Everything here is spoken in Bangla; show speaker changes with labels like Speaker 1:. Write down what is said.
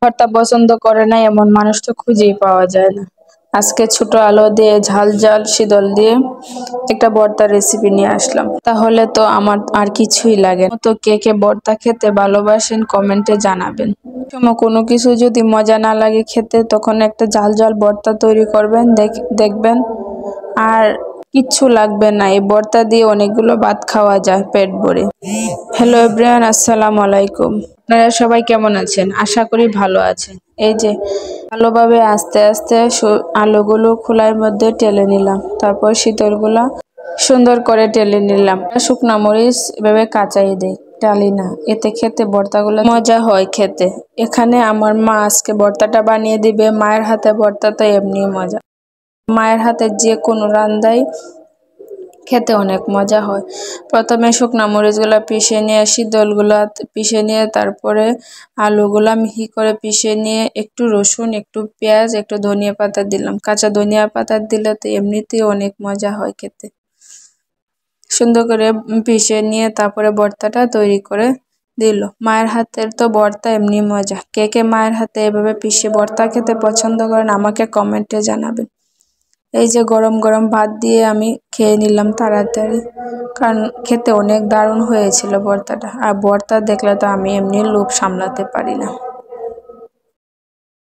Speaker 1: ভর্তা পছন্দ করে না এমন মানুষ তো খুঁজেই পাওয়া যায় না। আজকে ছোট আলু দিয়ে ঝাল ঝাল শীতল দিয়ে একটা ভর্তার রেসিপি নিয়ে আসলাম। তাহলে তো আমার আর কিছুই লাগে না। তো কে কে ভর্তা খেতে ভালোবাসেন কমেন্টে জানাবেন। কোনো কিছু যদি মজা না লাগে খেতে তখন একটা ঝাল ঝাল ভর্তা তৈরি করবেন, দেখবেন আর কিচ্ছু লাগবে না। এই ভর্তা দিয়ে অনেকগুলো ভাত খাওয়া যায় পেট ভরে। হ্যালো এভরিওয়ান, আসসালামু আলাইকুম। আপনারা সবাই কেমন আছেন? আশা করি ভালো আছেন। এই যে ভালোভাবে আস্তে আস্তে আলুগুলো খোলার মধ্যে টেলে নিলাম, তারপর শীতলগুলা সুন্দর করে টেলে নিলাম। শুকনা মরিচ এভাবে কাঁচাই দেই, টালি না, এতে খেতে ভর্তাগুলো মজা হয় খেতে। এখানে আমার মা আজকে ভর্তাটা বানিয়ে দিবে। মায়ের হাতে ভর্তা তো এমনি মজা। মায়ের হাতে যে কোনো রান্নাই খেতে অনেক মজা হয়। প্রথমে শুকনা মরিচগুলা পিষে নিয়ে, শীতলগুলা পিষে নিয়ে, তারপরে আলুগুলা মিহি করে পিষে নিয়ে, একটু রসুন, একটু পেঁয়াজ, একটু ধনিয়া পাতা দিলাম। কাঁচা ধনিয়া পাতা দিলে তো এমনিতেই অনেক মজা হয় খেতে। সুন্দর করে পিষে নিয়ে তারপরে ভর্তাটা তৈরি করে দিল। মায়ের হাতের তো ভর্তা এমনি মজা। কে কে মায়ের হাতে এভাবে পিষে ভর্তা খেতে পছন্দ করেন আমাকে কমেন্টে জানাবেন। এই যে গরম গরম ভাত দিয়ে আমি খেয়ে নিলাম তাড়াতাড়ি, কারণ খেতে অনেক দারুণ হয়েছিল ভর্তাটা। আর ভর্তা দেখলে তো আমি এমনি লোভ সামলাতে পারি না।